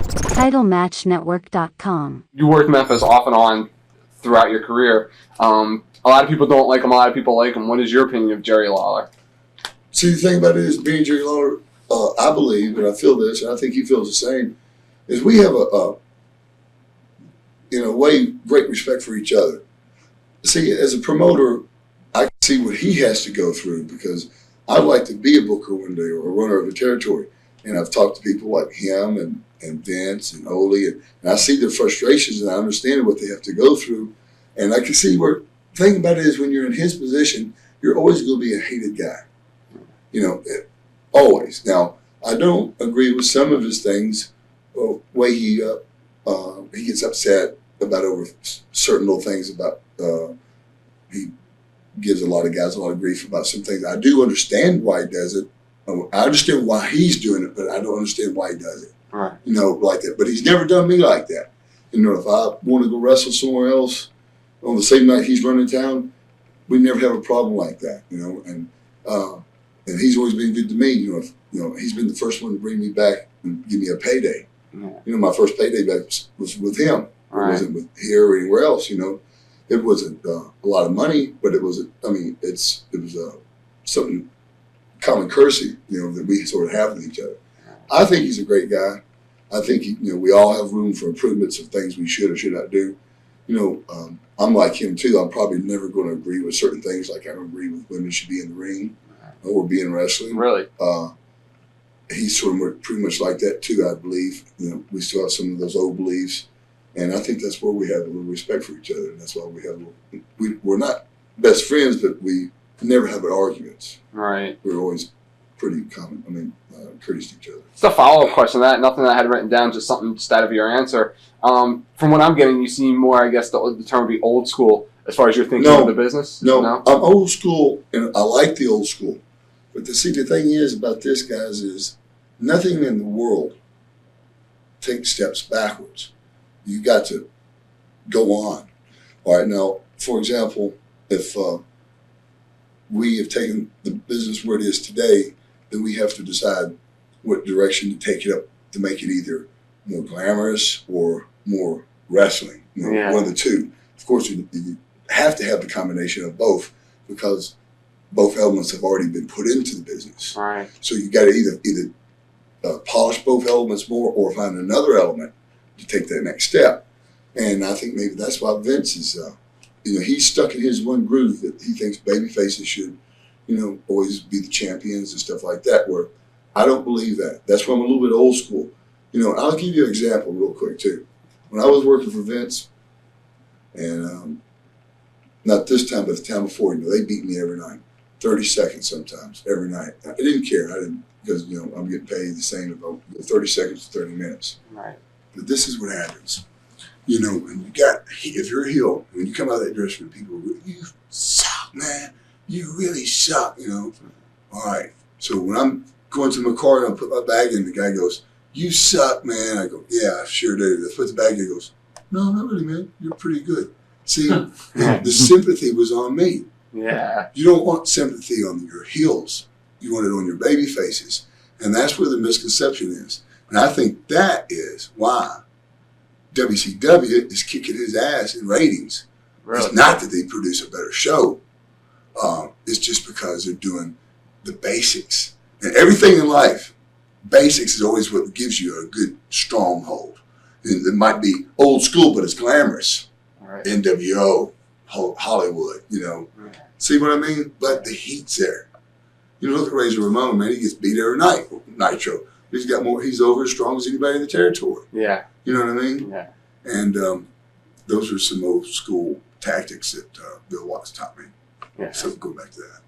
TitleMatchNetwork.com. You worked Memphis off and on throughout your career. A lot of people don't like him. A lot of people like him. What is your opinion of Jerry Lawler? See, the thing about it is, me and Jerry Lawler, I believe, and I feel this, and I think he feels the same, is we have in a way, great respect for each other. See, as a promoter, I can see what he has to go through because I'd like to be a booker one day or a runner of a territory. And I've talked to people like him and Vince and Ole, and I see their frustrations and I understand what they have to go through. And I can see where, the thing about it is when you're in his position, you're always going to be a hated guy. You know, always. Now, I don't agree with some of his things, the way he gets upset about over certain little things about, he gives a lot of guys a lot of grief about some things. I do understand why he does it. I understand why he's doing it, but I don't understand why he does it. Right. You know, like that. But he's never done me like that. You know, if I want to go wrestle somewhere else on the same night he's running town, we never have a problem like that. You know, and he's always been good to me. You know, he's been the first one to bring me back and give me a payday. Yeah. You know, my first payday back was with him. Right. It wasn't with here or anywhere else. You know, it wasn't a lot of money, but it wasn't. I mean, it was something common courtesy, you know, that we sort of have with each other. I think he's a great guy. I think we all have room for improvements of things we should or should not do. You know, I'm like him too. I'm probably never going to agree with certain things, like I don't agree with women should be in the ring or be in wrestling. Really? He's sort of pretty much like that too, I believe. You know, we still have some of those old beliefs, and I think that's where we have a little respect for each other, and that's why we have we're not best friends, but we never have arguments. Right. We're always pretty common. I mean, courteous to each other. Just a follow-up question. That nothing that I had written down, just something just out of your answer. From what I'm getting, you seem more, I guess, the term would be old school as far as you're thinking of the business. No, I'm old school, and I like the old school. But the thing is about this, guys, is nothing in the world takes steps backwards. You got to go on. All right. Now, for example, if we have taken the business where it is today, then we have to decide what direction to take it up to make it either more glamorous or more wrestling. You know, one of the two. Of course, you have to have the combination of both because both elements have already been put into the business. Right. So you got to either polish both elements more or find another element to take that next step. And I think maybe that's why Vince is, he's stuck in his one groove that he thinks baby faces should, always be the champions and stuff like that, where I don't believe that. That's why I'm a little bit old school. I'll give you an example real quick too. When I was working for Vince, and not this time, but the time before, they beat me every night. 30 seconds sometimes, every night. I didn't care. Because, I'm getting paid the same about 30 seconds to 30 minutes. Right. But this is what happens. When if you're a heel, when you come out of that dressing room, people go, you suck, man. You really suck, All right. So when I'm going to my car and I put my bag in, the guy goes, you suck, man. I go, yeah, I sure do. I put the bag in, he goes, no, not really, man. You're pretty good. See, the sympathy was on me. Yeah. You don't want sympathy on your heels. You want it on your baby faces. And that's where the misconception is. And I think that is why WCW is kicking his ass in ratings. Really? It's not that they produce a better show. It's just because they're doing the basics. And everything in life, basics is always what gives you a good stronghold. And it might be old school, but it's glamorous. Right. NWO, Hollywood, Right. See what I mean? But the heat's there. Look at Razor Ramon, man. He gets beat every night. Nitro. He's over as strong as anybody in the territory. Yeah. You know what I mean? Yeah. And those are some old school tactics that Bill Watts taught me. Yeah. So go back to that.